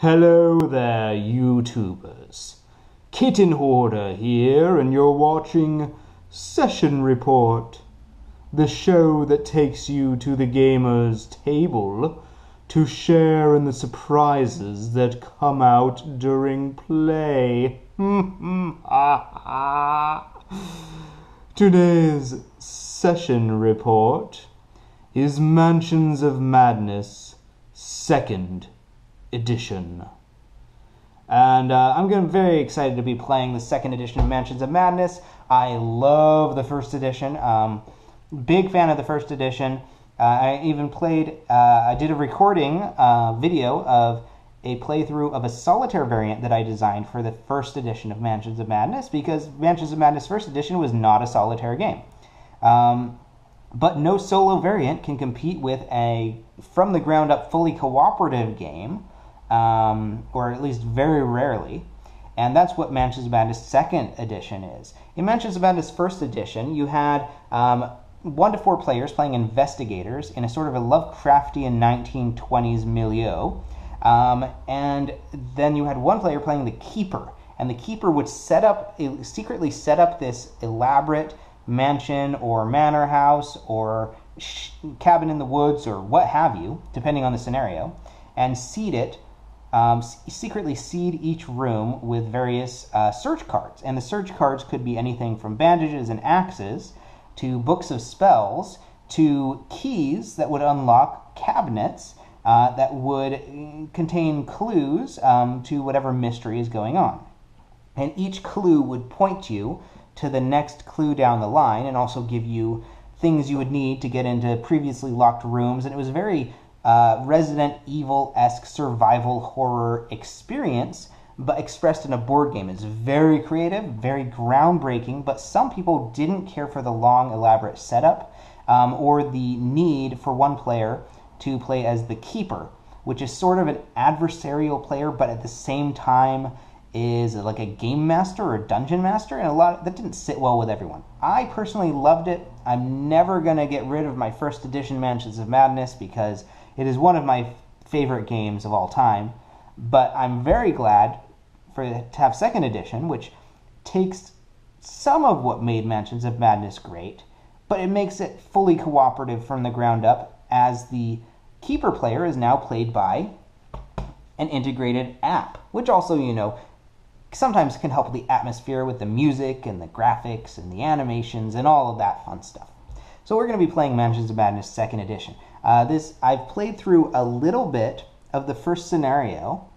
Hello there, YouTubers. Kitten Hoarder here, and you're watching Session Report, the show that takes you to the gamer's table to share in the surprises that come out during play. Today's Session Report is Mansions of Madness 2nd Edition. And I'm very excited to be playing the 2nd edition of Mansions of Madness. I love the 1st edition. Big fan of the 1st edition. I even I did a recording video of a playthrough of a solitaire variant that I designed for the 1st edition of Mansions of Madness, because Mansions of Madness 1st edition was not a solitaire game. But no solo variant can compete with a from the ground up fully cooperative game, or at least very rarely, and that's what Mansions of Madness 2nd Edition is. In Mansions of Madness 1st Edition, you had 1 to 4 players playing investigators in a sort of a Lovecraftian 1920s milieu, and then you had 1 player playing the Keeper, and the Keeper would secretly set up this elaborate mansion or manor house or cabin in the woods or what have you, depending on the scenario, and secretly seed each room with various search cards. And the search cards could be anything from bandages and axes to books of spells to keys that would unlock cabinets that would contain clues to whatever mystery is going on. And each clue would point you to the next clue down the line and also give you things you would need to get into previously locked rooms. And it was a very Resident Evil-esque survival horror experience, but expressed in a board game. It's very creative, very groundbreaking, but some people didn't care for the long, elaborate setup or the need for 1 player to play as the Keeper, which is sort of an adversarial player, but at the same time is like a game master or a dungeon master, and that didn't sit well with everyone. I personally loved it. I'm never going to get rid of my 1st edition Mansions of Madness because it is one of my favorite games of all time, but I'm very glad to have 2nd edition, which takes some of what made Mansions of Madness great, but it makes it fully cooperative from the ground up, as the Keeper player is now played by an integrated app, which also, sometimes can help the atmosphere with the music and the graphics and the animations and all of that fun stuff. So we're going to be playing Mansions of Madness 2nd Edition. I've played through a little bit of the first scenario,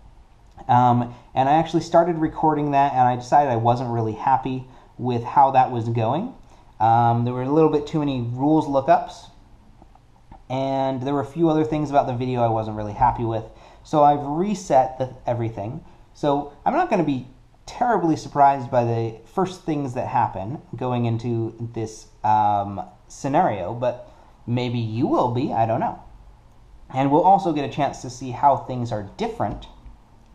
and I actually started recording that, and I decided I wasn't really happy with how that was going. There were a little bit too many rules lookups, and there were a few other things about the video I wasn't really happy with. So I've reset everything. So I'm not going to be terribly surprised by the first things that happen going into this scenario, but maybe you will be, I don't know. And we'll also get a chance to see how things are different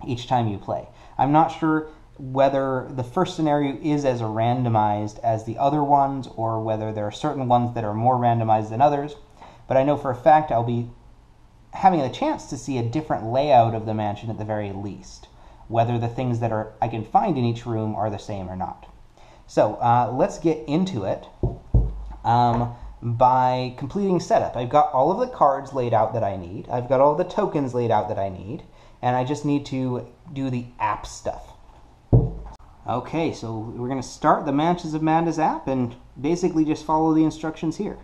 each time you play. I'm not sure whether the first scenario is as randomized as the other ones, or whether there are certain ones that are more randomized than others, but I know for a fact I'll be having a chance to see a different layout of the mansion at the very least, whether the things that I can find in each room are the same or not. So let's get into it by completing setup. I've got all of the cards laid out that I need. I've got all the tokens laid out that I need, and I just need to do the app stuff. Okay, so we're going to start the Mansions of Madness app and basically just follow the instructions here.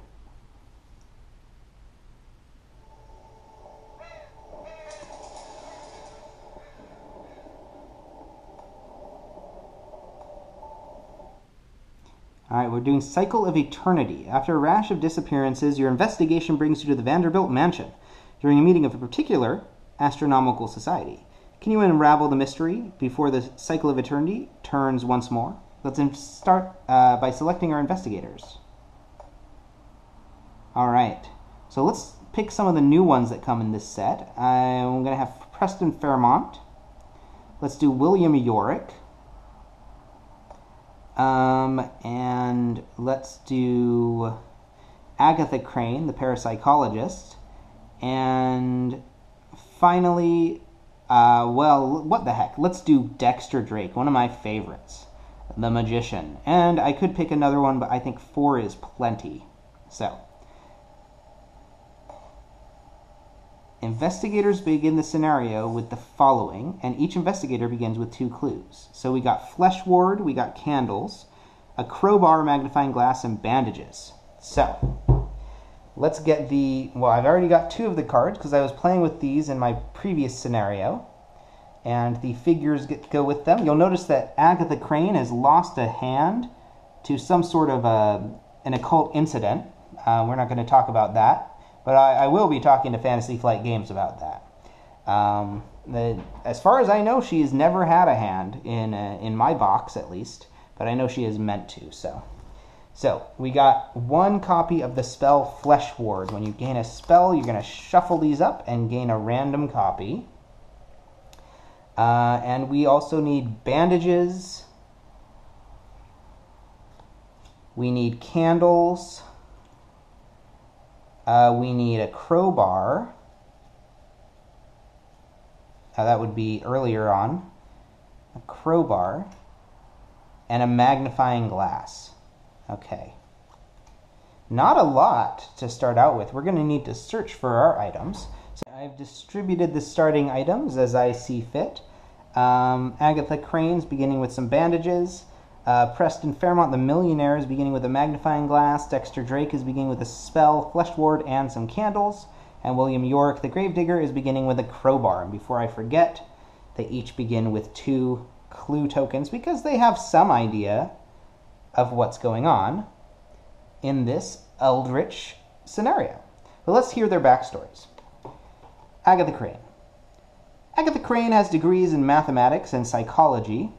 Alright, we're doing Cycle of Eternity. After a rash of disappearances, your investigation brings you to the Vanderbilt Mansion during a meeting of a particular astronomical society. Can you unravel the mystery before the Cycle of Eternity turns once more? Let's start by selecting our investigators. Alright, so let's pick some of the new ones that come in this set. I'm going to have Preston Fairmont. Let's do William Yorick. And let's do Agatha Crane, the parapsychologist. And finally, Well, what the heck? Let's do Dexter Drake, one of my favorites. The Magician. And I could pick another one, but I think 4 is plenty. So, investigators begin the scenario with the following, and each investigator begins with 2 clues. So we got flesh ward, we got candles, a crowbar, magnifying glass, and bandages. So, let's get well, I've already got 2 of the cards because I was playing with these in my previous scenario, and the figures go with them. You'll notice that Agatha Crane has lost a hand to some sort of an occult incident. We're not going to talk about that, but I will be talking to Fantasy Flight Games about that. As far as I know, she's never had a hand in my box, at least, but I know she is meant to. So we got 1 copy of the spell Flesh Ward. When you gain a spell, you're going to shuffle these up and gain a random copy. And we also need bandages. We need candles. We need a crowbar. That would be earlier on. A crowbar. And a magnifying glass. Okay. Not a lot to start out with. We're going to need to search for our items. So I've distributed the starting items as I see fit. Agatha Crane's beginning with some bandages. Preston Fairmont, the Millionaire, is beginning with a magnifying glass. Dexter Drake is beginning with a spell, Flesh Ward, and some candles. And William Yorick, the Gravedigger, is beginning with a crowbar. And before I forget, they each begin with 2 clue tokens because they have some idea of what's going on in this eldritch scenario. But let's hear their backstories. Agatha Crane. Agatha Crane has degrees in mathematics and psychology.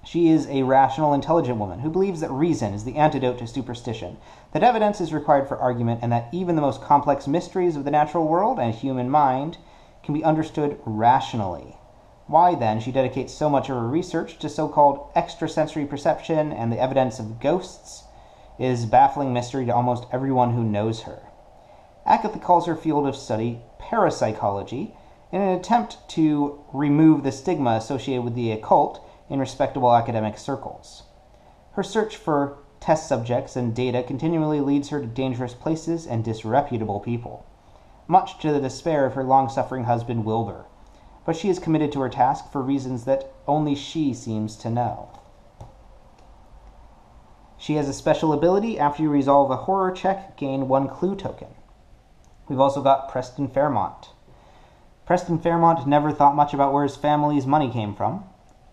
She is a rational, intelligent woman who believes that reason is the antidote to superstition, that evidence is required for argument, and that even the most complex mysteries of the natural world and human mind can be understood rationally. Why, then, she dedicates so much of her research to so-called extrasensory perception and the evidence of ghosts is a baffling mystery to almost everyone who knows her. Agatha calls her field of study parapsychology in an attempt to remove the stigma associated with the occult in respectable academic circles. Her search for test subjects and data continually leads her to dangerous places and disreputable people, much to the despair of her long-suffering husband Wilbur. But she is committed to her task for reasons that only she seems to know. She has a special ability. After you resolve a horror check, gain 1 clue token. We've also got Preston Fairmont. Preston Fairmont never thought much about where his family's money came from.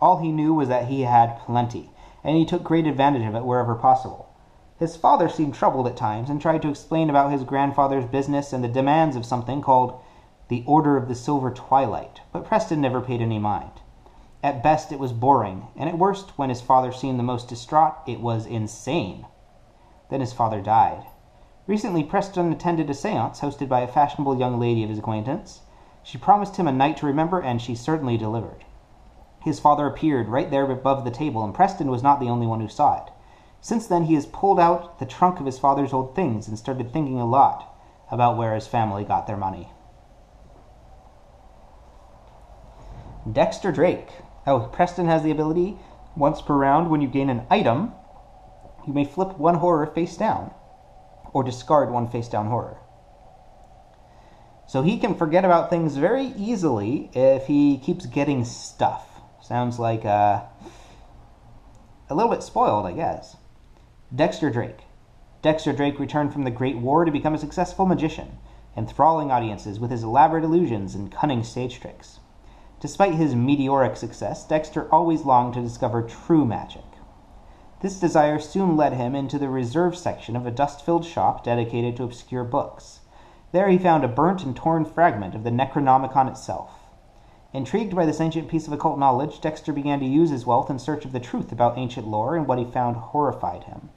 All he knew was that he had plenty, and he took great advantage of it wherever possible. His father seemed troubled at times and tried to explain about his grandfather's business and the demands of something called the Order of the Silver Twilight, but Preston never paid any mind. At best, it was boring, and at worst, when his father seemed the most distraught, it was insane. Then his father died. Recently, Preston attended a séance hosted by a fashionable young lady of his acquaintance. She promised him a night to remember, and she certainly delivered. His father appeared right there above the table, and Preston was not the only one who saw it. Since then, he has pulled out the trunk of his father's old things and started thinking a lot about where his family got their money. Dexter Drake. Preston has the ability, once per round, when you gain an item, you may flip 1 horror face down, or discard 1 face down horror. So he can forget about things very easily if he keeps getting stuff. Sounds like a little bit spoiled, I guess. Dexter Drake. Dexter Drake returned from the Great War to become a successful magician, enthralling audiences with his elaborate illusions and cunning stage tricks. Despite his meteoric success, Dexter always longed to discover true magic. This desire soon led him into the reserve section of a dust-filled shop dedicated to obscure books. There he found a burnt and torn fragment of the Necronomicon itself. Intrigued by this ancient piece of occult knowledge, Dexter began to use his wealth in search of the truth about ancient lore, and what he found horrified him.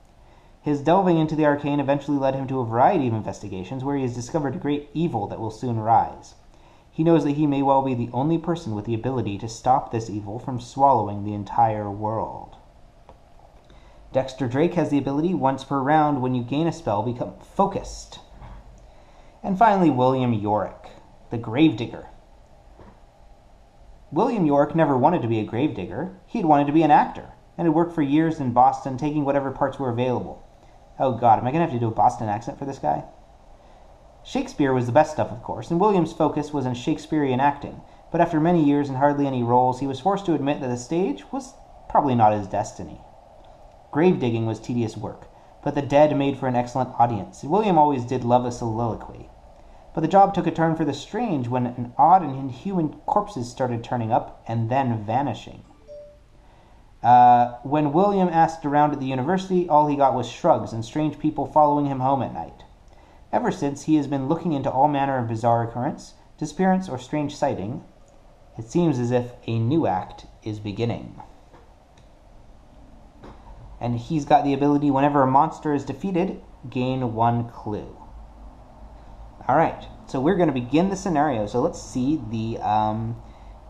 His delving into the arcane eventually led him to a variety of investigations where he has discovered a great evil that will soon rise. He knows that he may well be the only person with the ability to stop this evil from swallowing the entire world. Dexter Drake has the ability, once per round, when you gain a spell, become focused. And finally, William Yorick, the Gravedigger. William York never wanted to be a gravedigger. He'd wanted to be an actor, and had worked for years in Boston, taking whatever parts were available. Oh God, am I going to have to do a Boston accent for this guy? Shakespeare was the best stuff, of course, and William's focus was on Shakespearean acting, but after many years and hardly any roles, he was forced to admit that the stage was probably not his destiny. Grave digging was tedious work, but the dead made for an excellent audience, and William always did love a soliloquy. But the job took a turn for the strange when an odd and inhuman corpses started turning up and then vanishing. When William asked around at the university, all he got was shrugs and strange people following him home at night. Ever since, he has been looking into all manner of bizarre occurrence, disappearance, or strange sighting. It seems as if a new act is beginning. And he's got the ability, whenever a monster is defeated, gain 1 clue. Alright, so we're going to begin the scenario. So let's see the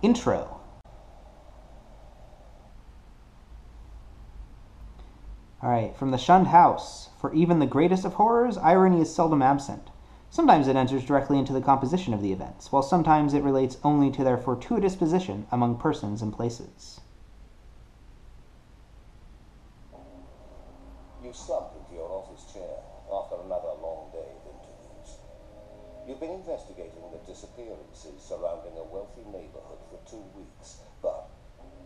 intro. Alright, from the shunned house. For even the greatest of horrors, irony is seldom absent. Sometimes it enters directly into the composition of the events, while sometimes it relates only to their fortuitous position among persons and places. You slumped into your office chair after another long day of interviews. You've been investigating the disappearances surrounding a wealthy neighborhood for 2 weeks, but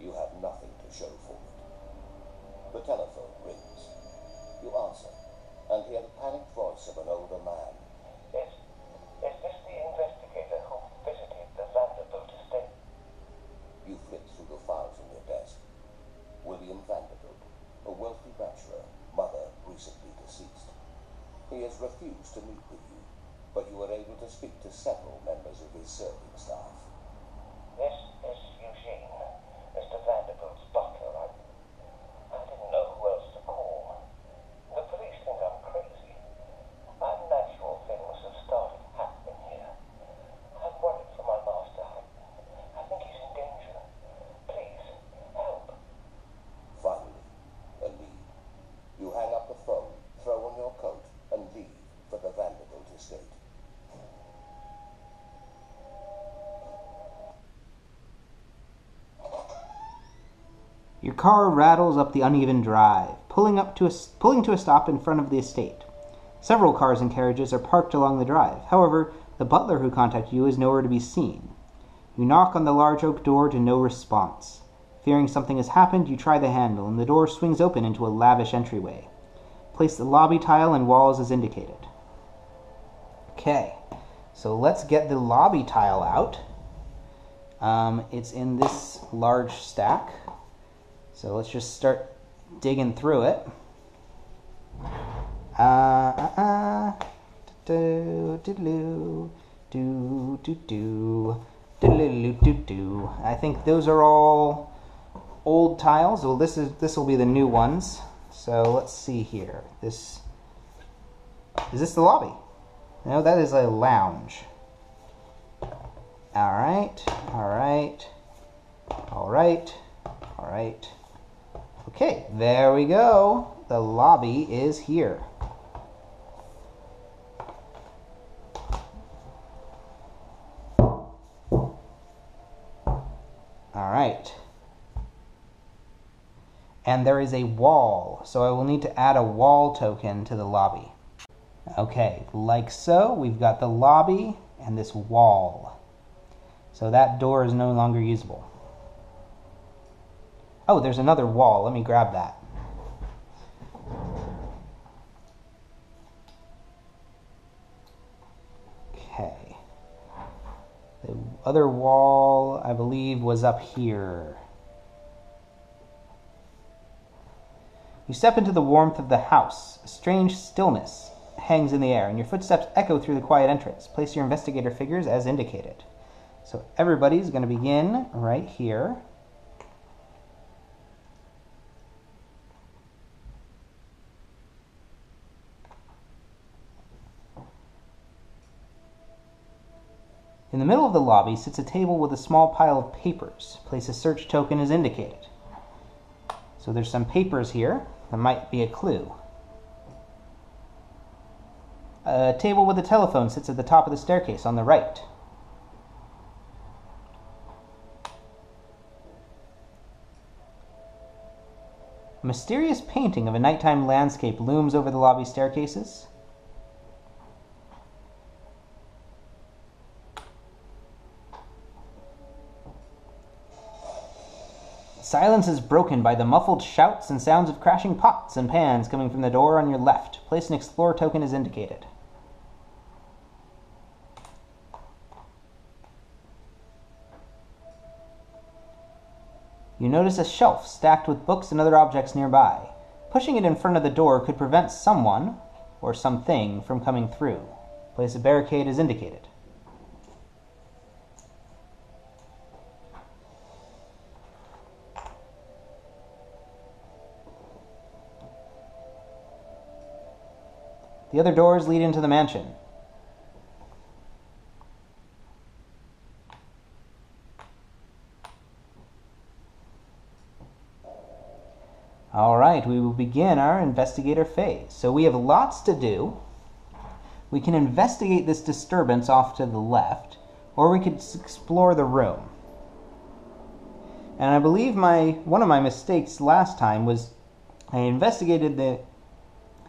you have nothing to show for it. The telephone rings. You answer, and hear the panicked voice of an older man. Is this the investigator who visited the Vanderbilt estate? You flip through the files on your desk. William Vanderbilt, a wealthy bachelor, mother recently deceased. He has refused to meet with you, but you were able to speak to several members of his serving staff. This is Eugene, Mr. Vanderbilt's butler. I didn't know who else to call. The police think I'm crazy. Unnatural things have started happening here. I'm worried for my master. I think he's in danger. Please, help. Finally, a lead. You hang up the phone, throw on your coat, and leave for the Vanderbilt estate. Your car rattles up the uneven drive, pulling to a stop in front of the estate. Several cars and carriages are parked along the drive. However, the butler who contacted you is nowhere to be seen. You knock on the large oak door to no response. Fearing something has happened, you try the handle, and the door swings open into a lavish entryway. Place the lobby tile and walls as indicated. Okay, so let's get the lobby tile out. It's in this large stack. So let's just start digging through it. I think those are all old tiles. Well, this will be the new ones. So let's see here. Is this the lobby? No, that is a lounge. All right. Okay, there we go. The lobby is here. All right. And there is a wall, so I will need to add a wall token to the lobby. Okay, like so, we've got the lobby and this wall. So that door is no longer usable. Oh, there's another wall. Let me grab that. Okay. The other wall, I believe, was up here. You step into the warmth of the house. A strange stillness hangs in the air, and your footsteps echo through the quiet entrance. Place your investigator figures as indicated. So everybody's going to begin right here. In the middle of the lobby sits a table with a small pile of papers. Place a search token as indicated. So there's some papers here. That might be a clue. A table with a telephone sits at the top of the staircase on the right. A mysterious painting of a nighttime landscape looms over the lobby staircases. Silence is broken by the muffled shouts and sounds of crashing pots and pans coming from the door on your left. Place an Explorer token as indicated. You notice a shelf stacked with books and other objects nearby. Pushing it in front of the door could prevent someone, or something, from coming through. Place a barricade as indicated. The other doors lead into the mansion. Alright, we will begin our investigator phase. So we have lots to do. We can investigate this disturbance off to the left, or we could explore the room. And I believe one of my mistakes last time was I investigated the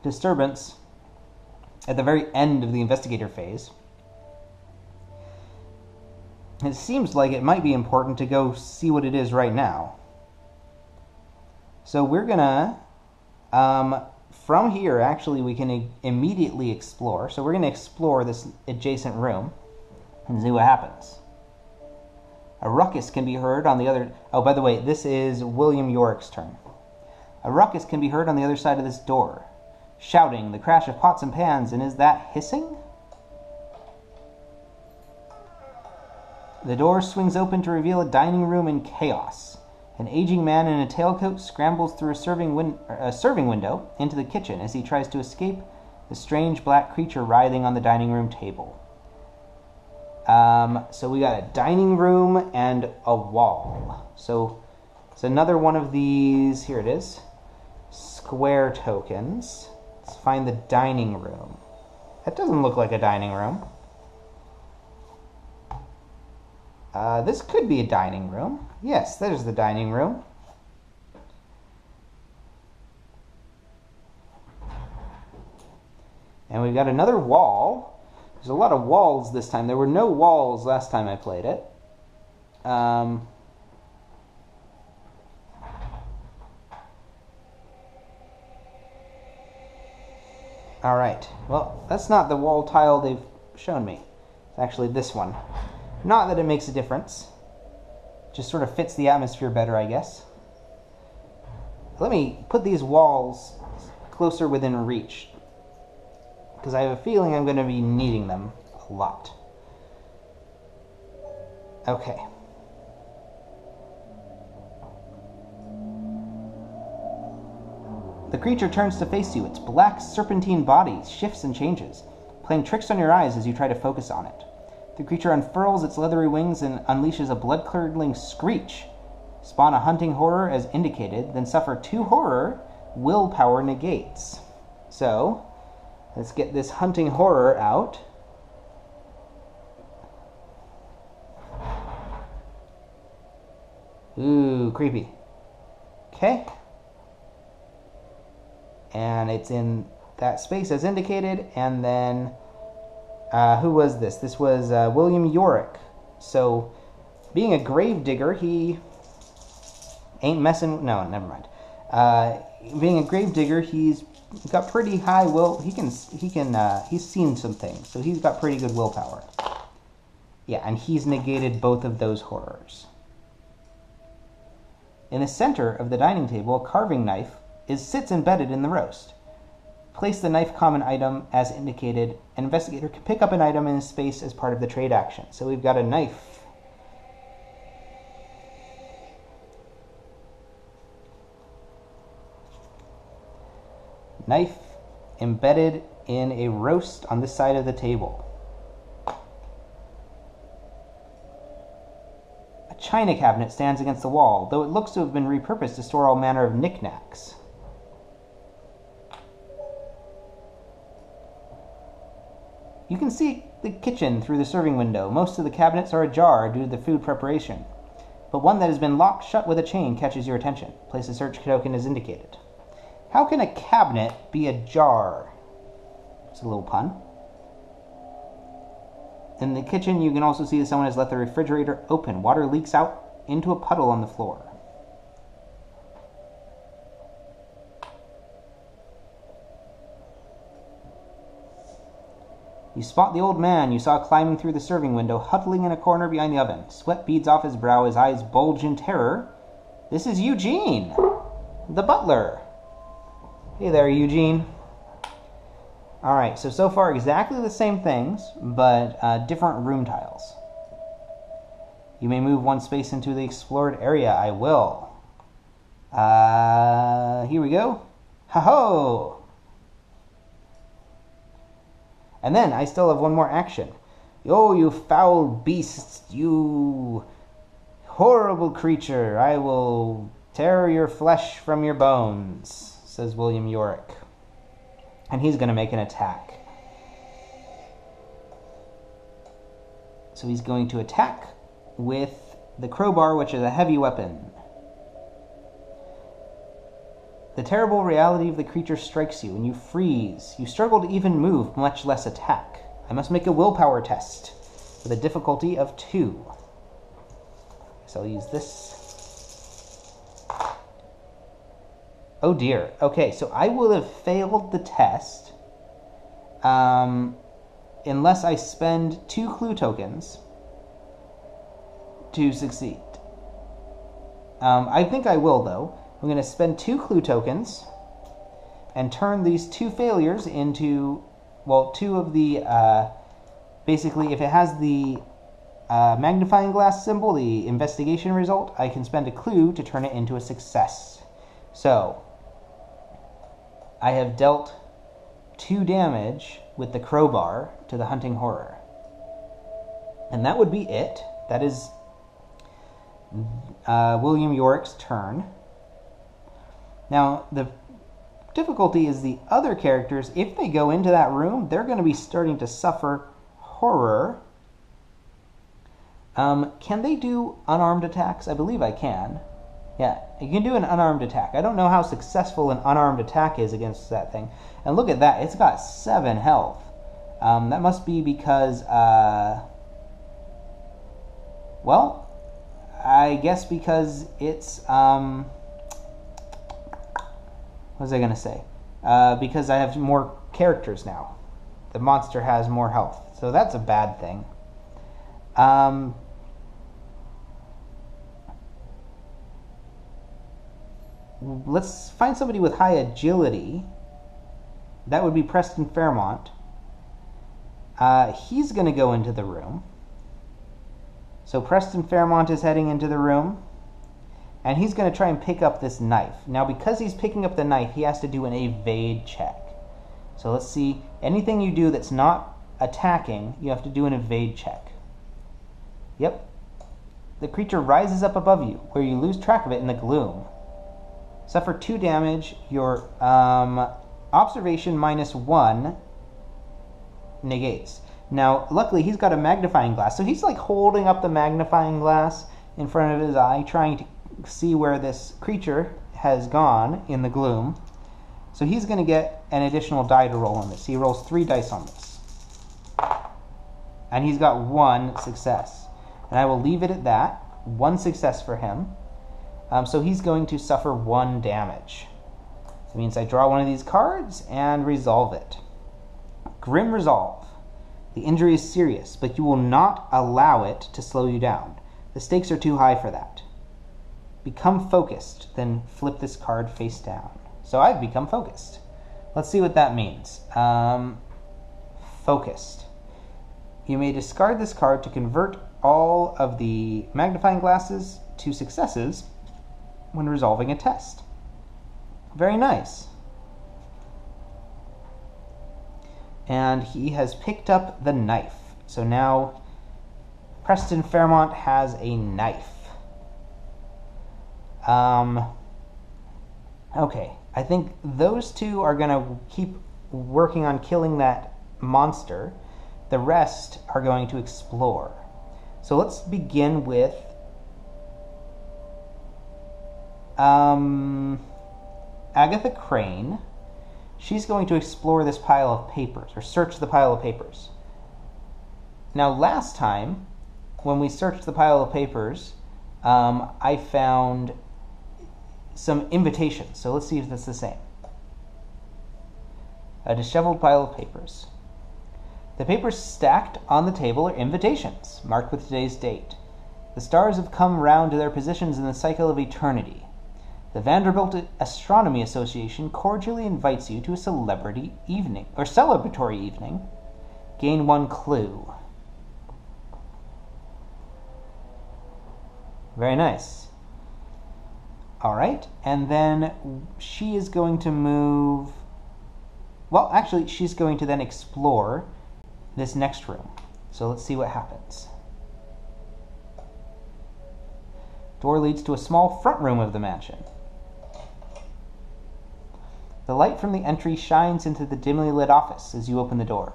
disturbance at the very end of the investigator phase. It seems like it might be important to go see what it is right now. So we're gonna, from here, actually, we can immediately explore. So we're gonna explore this adjacent room and see what happens. A ruckus can be heard on the other... Oh, by the way, this is William Yorick's turn. A ruckus can be heard on the other side of this door. Shouting, the crash of pots and pans, and is that hissing? The door swings open to reveal a dining room in chaos. An aging man in a tailcoat scrambles through a serving window into the kitchen as he tries to escape the strange black creature writhing on the dining room table. So we got a dining room and a wall. So it's another one of these, here it is, square tokens. Let's find the dining room. That doesn't look like a dining room. This could be a dining room. Yes, there's the dining room. And we've got another wall. There's a lot of walls this time. There were no walls last time I played it. Alright, well, that's not the wall tile they've shown me. It's actually this one. Not that it makes a difference. Just sort of fits the atmosphere better, I guess. Let me put these walls closer within reach, because I have a feeling I'm going to be needing them a lot. Okay. The creature turns to face you. Its black, serpentine body shifts and changes, playing tricks on your eyes as you try to focus on it. The creature unfurls its leathery wings and unleashes a blood-curdling screech. Spawn a hunting horror as indicated, then suffer 2 horror willpower negates. So, let's get this hunting horror out. Ooh, creepy. Okay. And it's in that space as indicated, and then... who was this? This was William Yorick. So, being a gravedigger, he ain't messing... No, never mind. Being a gravedigger, he's got pretty high will... he's seen some things, so he's got pretty good willpower. Yeah, and he's negated both of those horrors. In the center of the dining table, a carving knife sits embedded in the roast. Place the knife common item as indicated. An investigator can pick up an item in his space as part of the trade action. So we've got a knife. Knife embedded in a roast on this side of the table. A china cabinet stands against the wall, though it looks to have been repurposed to store all manner of knickknacks. You can see the kitchen through the serving window. Most of the cabinets are ajar due to the food preparation. but one that has been locked shut with a chain catches your attention. Place a search token as indicated. How can a cabinet be ajar? It's a little pun. In the kitchen, you can also see that someone has left the refrigerator open. Water leaks out into a puddle on the floor. You spot the old man you saw climbing through the serving window, huddling in a corner behind the oven. Sweat beads off his brow, his eyes bulge in terror. This is Eugene, the butler. Hey there, Eugene. Alright, so far exactly the same things, but different room tiles. You may move one space into the explored area. I will. Here we go. Ha-ho! And then I still have one more action. Oh, you foul beasts, you horrible creature. I will tear your flesh from your bones, says William Yorick. And he's going to make an attack. So he's going to attack with the crowbar, which is a heavy weapon. The terrible reality of the creature strikes you, and you freeze. You struggle to even move, much less attack. I must make a willpower test with a difficulty of 2. So I'll use this. Oh dear. Okay, so I will have failed the test unless I spend 2 clue tokens to succeed. I think I will, though. I'm going to spend 2 clue tokens and turn these 2 failures into, well, 2 of the, basically, if it has the magnifying glass symbol, the investigation result, I can spend a clue to turn it into a success. So, I have dealt 2 damage with the crowbar to the hunting horror. And that would be it. That is William Yorick's turn. Now, the difficulty is the other characters, if they go into that room, they're going to be starting to suffer horror. Can they do unarmed attacks? I believe I can. Yeah, you can do an unarmed attack. I don't know how successful an unarmed attack is against that thing. And look at that, it's got 7 health. That must be because, well, I guess because it's, what was I going to say? Because I have more characters now. The monster has more health. So that's a bad thing. Let's find somebody with high agility. That would be Preston Fairmont. He's going to go into the room. So Preston Fairmont is heading into the room. And he's going to try and pick up this knife. Now, because he's picking up the knife, he has to do an evade check. So let's see. Anything you do that's not attacking, you have to do an evade check. Yep. The creature rises up above you, where you lose track of it in the gloom. Suffer 2 damage. Your observation -1 negates. Now, luckily, he's got a magnifying glass. So he's like holding up the magnifying glass in front of his eye, trying to see where this creature has gone in the gloom. So he's going to get an additional die to roll on this. He rolls 3 dice on this. And he's got 1 success. And I will leave it at that. 1 success for him. So he's going to suffer 1 damage. So it means I draw one of these cards and resolve it. Grim Resolve. The injury is serious, but you will not allow it to slow you down. The stakes are too high for that. Become focused, then flip this card face down. So I've become focused. Let's see what that means. Focused. You may discard this card to convert all of the magnifying glasses to successes when resolving a test. Very nice. And he has picked up the knife. So now Preston Fairmont has a knife. Okay, I think those 2 are going to keep working on killing that monster. The rest are going to explore. So let's begin with Agatha Crane. She's going to explore this pile of papers, or search the pile of papers. Now, last time, when we searched the pile of papers, I found some invitations. So let's see if that's the same. A disheveled pile of papers. The papers stacked on the table are invitations, marked with today's date. The stars have come round to their positions in the cycle of eternity. The Vanderbilt Astronomy Association cordially invites you to a celebratory evening. Gain 1 clue. Very nice. All right, and then she is going to move... Well, actually, she's going to then explore this next room. So let's see what happens. Door leads to a small front room of the mansion. The light from the entry shines into the dimly lit office as you open the door.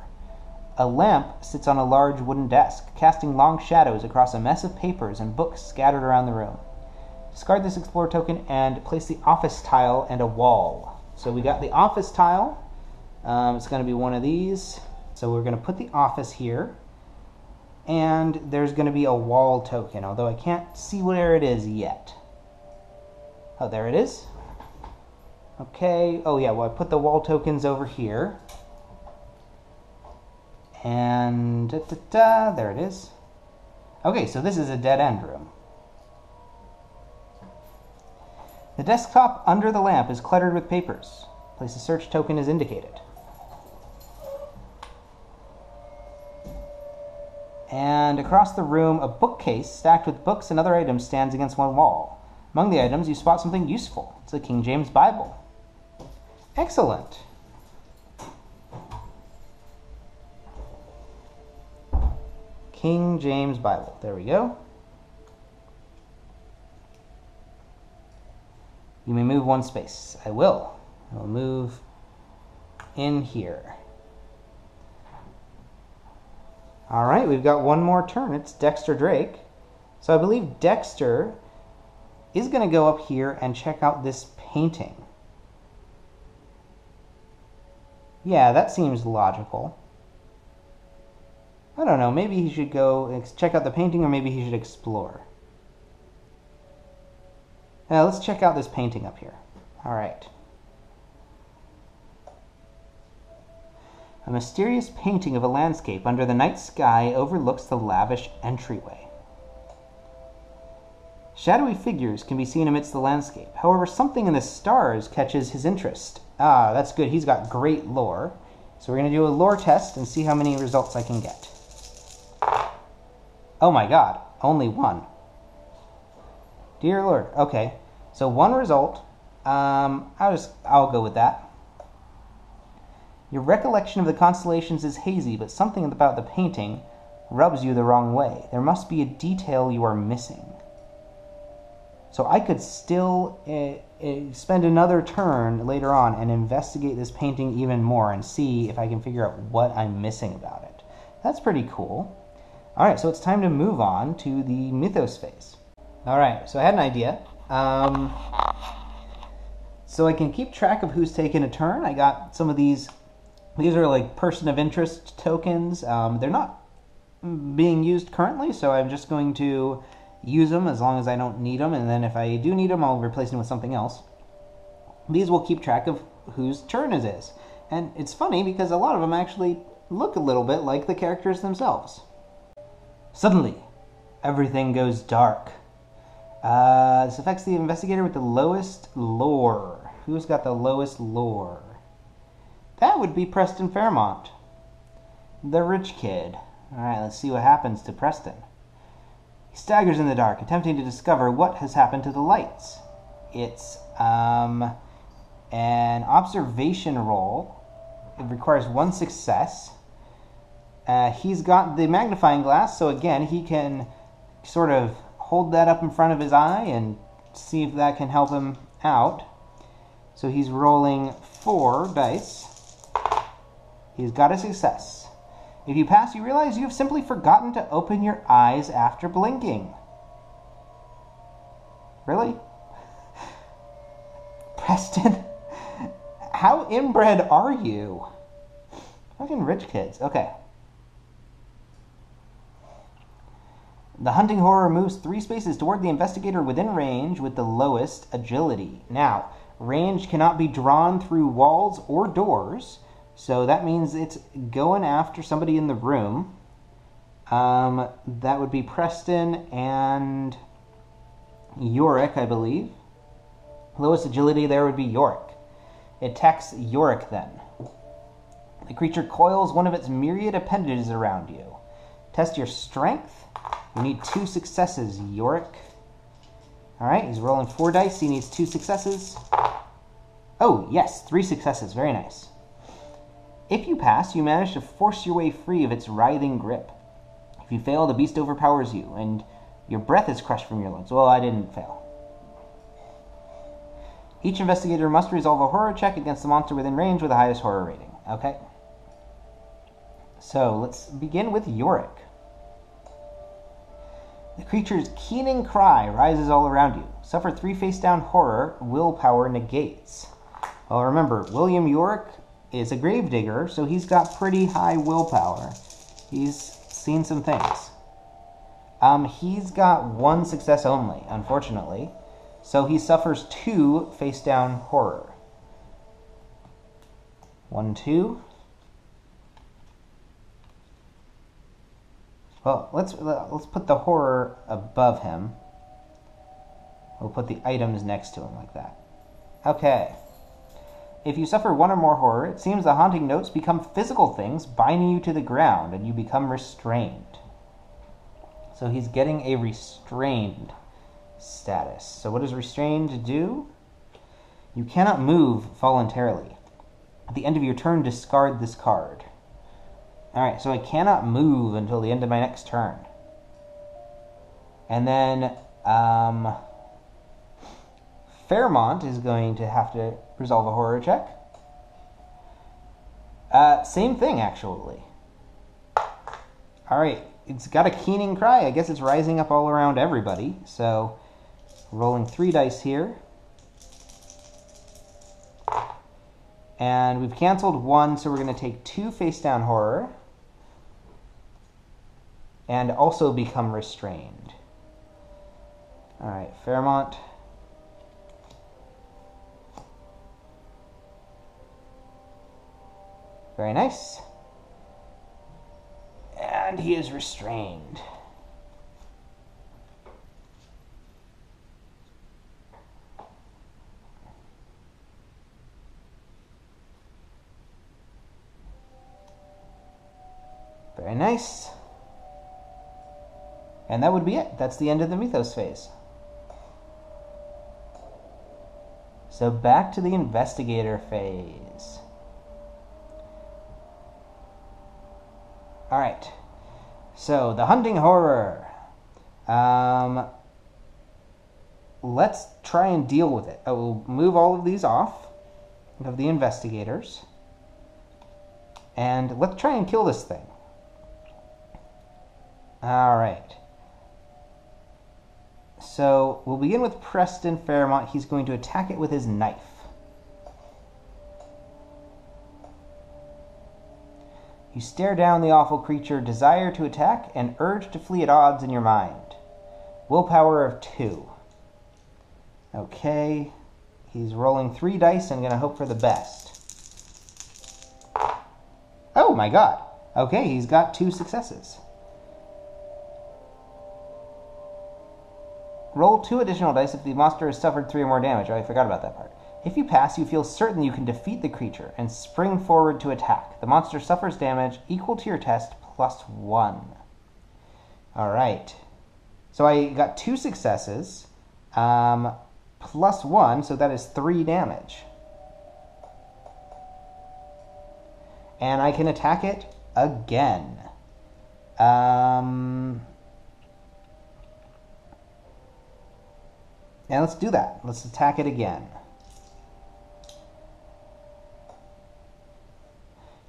A lamp sits on a large wooden desk, casting long shadows across a mess of papers and books scattered around the room. Discard this Explore token and place the office tile and a wall. So we got the office tile. It's going to be one of these. So we're going to put the office here. And there's going to be a wall token, although I can't see where it is yet. Oh, there it is. Okay, oh yeah, well I put the wall tokens over here. And there it is. Okay, so this is a dead end room. The desktop under the lamp is cluttered with papers. Place a search token as indicated. And across the room, a bookcase stacked with books and other items stands against one wall. Among the items, you spot something useful. It's a King James Bible. Excellent. King James Bible. There we go. You may move 1 space. I will. I will move in here. All right, we've got one more turn. It's Dexter Drake. So I believe Dexter is going to go up here and check out this painting. Yeah, that seems logical. I don't know, maybe he should go check out the painting, or maybe he should explore. Let's check out this painting up here. All right. A mysterious painting of a landscape under the night sky overlooks the lavish entryway. Shadowy figures can be seen amidst the landscape. However, something in the stars catches his interest. Ah, that's good. He's got great lore. So we're going to do a lore test and see how many results I can get. Oh my god, only 1. Dear Lord. Okay, so 1 result. I'll go with that. Your recollection of the constellations is hazy, but something about the painting rubs you the wrong way. There must be a detail you are missing. So I could still spend another turn later on and investigate this painting even more and see if I can figure out what I'm missing about it. That's pretty cool. All right, so it's time to move on to the mythos phase. All right, so I had an idea. So I can keep track of who's taken a turn. I got some of these. These are like person of interest tokens. They're not being used currently, so I'm just going to use them as long as I don't need them, and then if I do need them, I'll replace them with something else. These will keep track of whose turn it is. And it's funny because a lot of them actually look a little bit like the characters themselves. Suddenly, everything goes dark. This affects the investigator with the lowest lore. Who's got the lowest lore? That would be Preston Fairmont, the rich kid. Alright, let's see what happens to Preston. He staggers in the dark, attempting to discover what has happened to the lights. It's an observation roll. It requires 1 success. He's got the magnifying glass, so again, he can sort of hold that up in front of his eye and see if that can help him out. So he's rolling 4 dice. He's got a success. If you pass, you realize you have simply forgotten to open your eyes after blinking. Really? Preston, how inbred are you? Fucking rich kids. Okay. The hunting horror moves 3 spaces toward the investigator within range with the lowest agility. Now, range cannot be drawn through walls or doors, so that means it's going after somebody in the room. That would be Preston and Yorick, I believe. Lowest agility there would be Yorick. It attacks Yorick then. The creature coils one of its myriad appendages around you. Test your strength. You need 2 successes, Yorick. Alright, he's rolling 4 dice. He needs 2 successes. Oh, yes, 3 successes. Very nice. If you pass, you manage to force your way free of its writhing grip. If you fail, the beast overpowers you, and your breath is crushed from your lungs. Well, I didn't fail. Each investigator must resolve a horror check against the monster within range with the highest horror rating. Okay. So, let's begin with Yorick. The creature's keening cry rises all around you. Suffer 3 face-down horror, willpower negates. Well, remember, William Yorick is a gravedigger, so he's got pretty high willpower. He's seen some things. He's got 1 success only, unfortunately. So he suffers 2 face-down horror. 1, 2. Well, let's put the horror above him. We'll put the items next to him like that. Okay. If you suffer 1 or more horror, it seems the haunting notes become physical things, binding you to the ground, and you become restrained. So he's getting a restrained status. So what does restrained do? You cannot move voluntarily. At the end of your turn, discard this card. Alright, so I cannot move until the end of my next turn. And then, Fairmont is going to have to resolve a horror check. Same thing, actually. Alright, it's got a keening cry. I guess it's rising up all around everybody. So, rolling 3 dice here. And we've canceled 1, so we're going to take 2 face-down horror. And also become restrained. Alright, Fairmont. Very nice. And he is restrained. Very nice. And that would be it. That's the end of the Mythos phase. So back to the investigator phase. Alright. So, the hunting horror. Let's try and deal with it. I will move all of these off of the investigators. And let's try and kill this thing. Alright. So, we'll begin with Preston Fairmont. He's going to attack it with his knife. You stare down the awful creature, desire to attack, and urge to flee at odds in your mind. Willpower of 2. Okay. He's rolling 3 dice and going to hope for the best. Oh my god. Okay, he's got 2 successes. Roll 2 additional dice if the monster has suffered 3 or more damage. Oh, I forgot about that part. If you pass, you feel certain you can defeat the creature and spring forward to attack. The monster suffers damage equal to your test plus 1. Alright. So I got 2 successes. Plus 1, so that is 3 damage. And I can attack it again. And let's do that. Let's attack it again.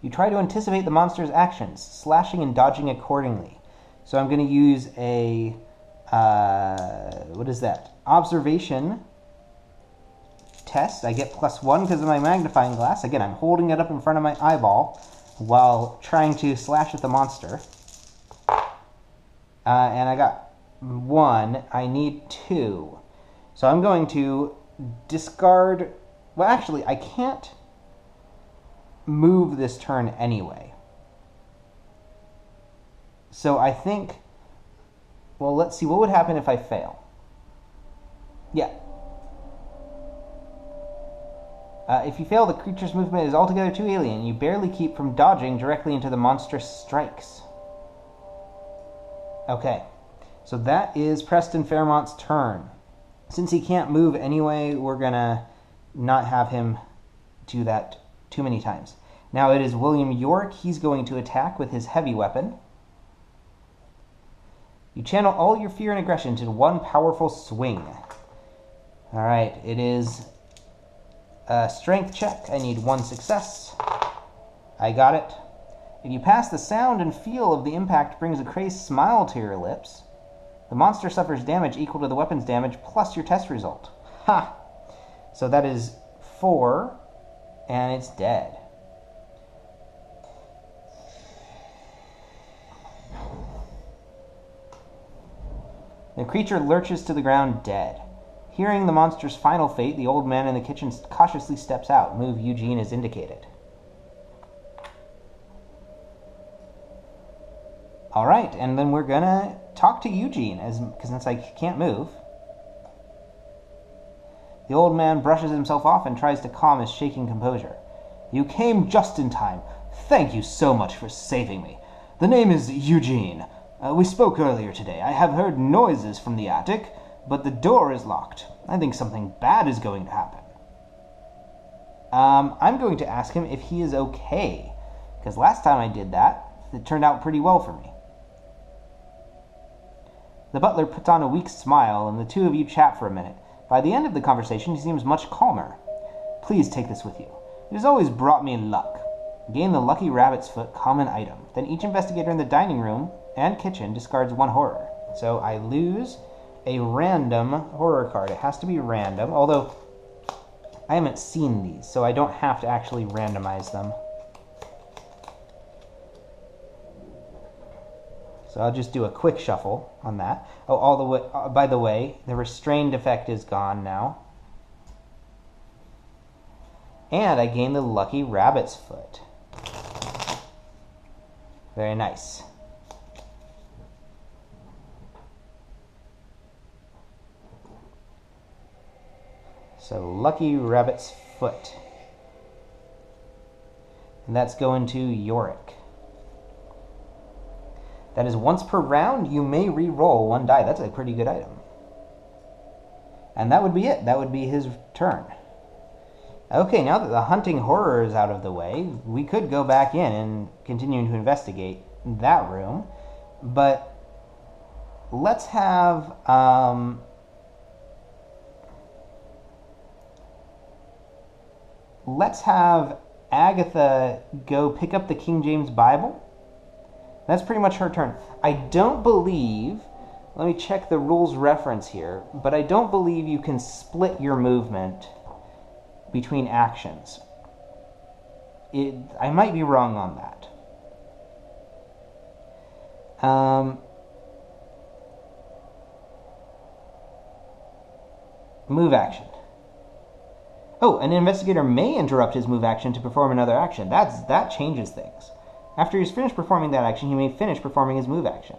You try to anticipate the monster's actions, slashing and dodging accordingly. So I'm going to use a, what is that? Observation test. I get +1 because of my magnifying glass. Again, I'm holding it up in front of my eyeball while trying to slash at the monster. And I got 1. I need 2. So I'm going to discard... Well, actually, I can't move this turn anyway. So I think... Well, let's see. What would happen if I fail? Yeah. If you fail, the creature's movement is altogether too alien. You barely keep from dodging directly into the monstrous strikes. Okay. So that is Preston Fairmont's turn. Since he can't move anyway, we're going to not have him do that too many times. Now it is William York. He's going to attack with his heavy weapon. You channel all your fear and aggression into one powerful swing. Alright, it is a strength check. I need 1 success. I got it. If you pass, the sound and feel of the impact brings a crazed smile to your lips. The monster suffers damage equal to the weapon's damage plus your test result. Ha! So that is 4, and it's dead. The creature lurches to the ground dead. Hearing the monster's final fate, the old man in the kitchen cautiously steps out. Move Eugene as indicated. Alright, and then we're gonna talk to Eugene, because since I can't move. The old man brushes himself off and tries to calm his shaking composure. You came just in time. Thank you so much for saving me. The name is Eugene. We spoke earlier today. I have heard noises from the attic, but the door is locked. I think something bad is going to happen. I'm going to ask him if he is okay, because last time I did that, it turned out pretty well for me. The butler puts on a weak smile, and the two of you chat for a minute. By the end of the conversation, he seems much calmer. Please take this with you. It has always brought me luck. Gain the Lucky Rabbit's Foot common item. Then each investigator in the dining room and kitchen discards 1 horror. So I lose a random horror card. It has to be random, although I haven't seen these, so I don't have to actually randomize them. So I'll just do a quick shuffle on that. Oh, all the way. By the way, the restrained effect is gone now. And I gain the Lucky Rabbit's Foot. Very nice. So Lucky Rabbit's Foot. And that's going to Yorick. That is once per round, you may re-roll 1 die. That's a pretty good item. And that would be it. That would be his turn. Okay, now that the hunting horror is out of the way, we could go back in and continue to investigate that room. But let's have... let's have Agatha go pick up the King James Bible. That's pretty much her turn. I don't believe, let me check the rules reference here, but I don't believe you can split your movement between actions. I might be wrong on that. Move action. Oh, an investigator may interrupt his move action to perform another action. That changes things. After he's finished performing that action, he may finish performing his move action.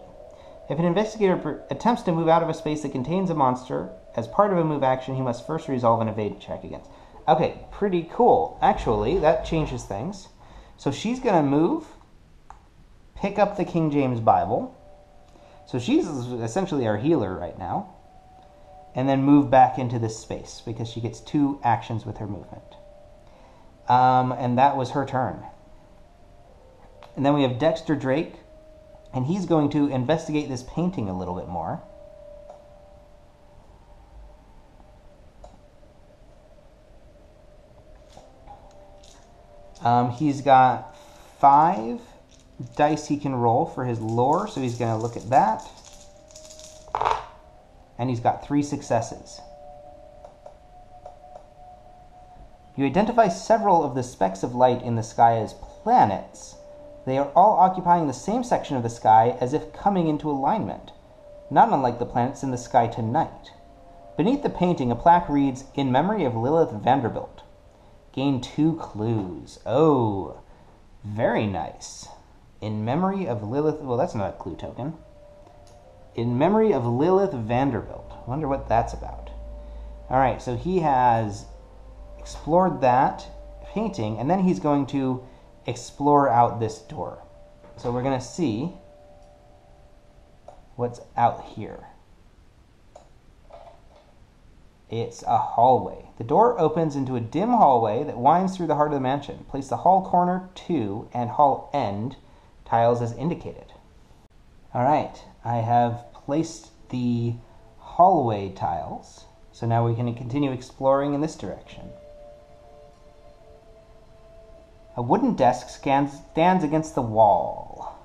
If an investigator attempts to move out of a space that contains a monster as part of a move action, he must first resolve an evade check against. Okay, pretty cool. Actually, that changes things. So she's going to move, pick up the King James Bible. So she's essentially our healer right now. And then move back into this space because she gets 2 actions with her movement. And that was her turn. And then we have Dexter Drake, and he's going to investigate this painting a little bit more. He's got 5 dice he can roll for his lore, so he's going to look at that. And he's got 3 successes. You identify several of the specks of light in the sky as planets. They are all occupying the same section of the sky as if coming into alignment, not unlike the planets in the sky tonight. Beneath the painting, a plaque reads, "In memory of Lilith Vanderbilt." Gain 2 clues. Oh, very nice. In memory of Lilith... Well, that's not a clue token. In memory of Lilith Vanderbilt. I wonder what that's about. All right, so he has explored that painting, and then he's going to explore out this door. So we're going to see what's out here. It's a hallway. The door opens into a dim hallway that winds through the heart of the mansion. Place the hall corner 2 and hall end tiles as indicated. Alright, I have placed the hallway tiles, so now we can continue exploring in this direction. A wooden desk stands against the wall.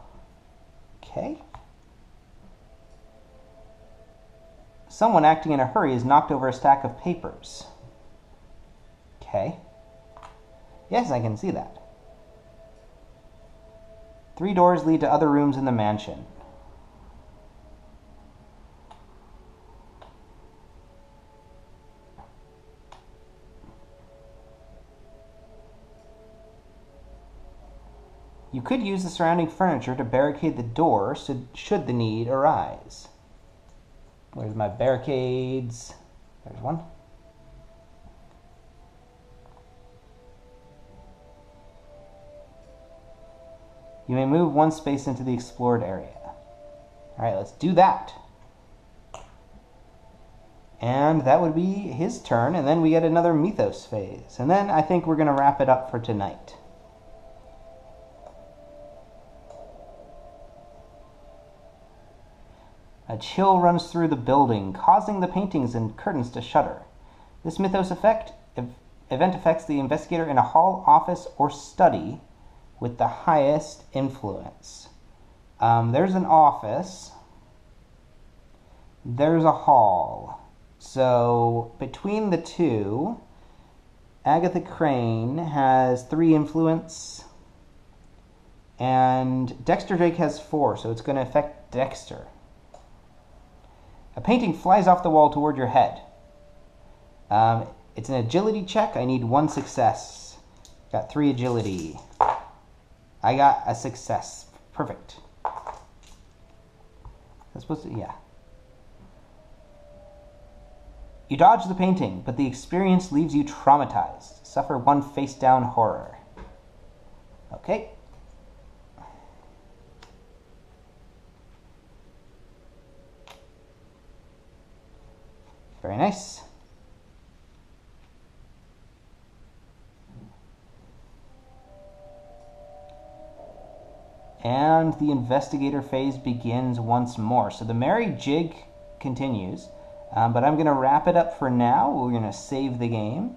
Okay. Someone acting in a hurry has knocked over a stack of papers. Okay. Yes, I can see that. 3 doors lead to other rooms in the mansion. You could use the surrounding furniture to barricade the door should the need arise. Where's my barricades? There's one. You may move 1 space into the explored area. Alright, let's do that. And that would be his turn, and then we get another Mythos phase. And then I think we're going to wrap it up for tonight. A chill runs through the building, causing the paintings and curtains to shudder. This Mythos event affects the investigator in a hall, office, or study with the highest influence. There's an office. There's a hall. So between the two, Agatha Crane has 3 influence, and Dexter Drake has 4, so it's going to affect Dexter. A painting flies off the wall toward your head. It's an agility check. I need 1 success. Got 3 agility. I got a success. Perfect. That's supposed to... yeah. You dodge the painting, but the experience leaves you traumatized. Suffer 1 face-down horror. Okay. Very nice. And the investigator phase begins once more. So the merry jig continues, but I'm going to wrap it up for now. We're going to save the game.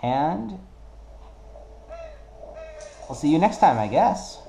And I'll see you next time, I guess.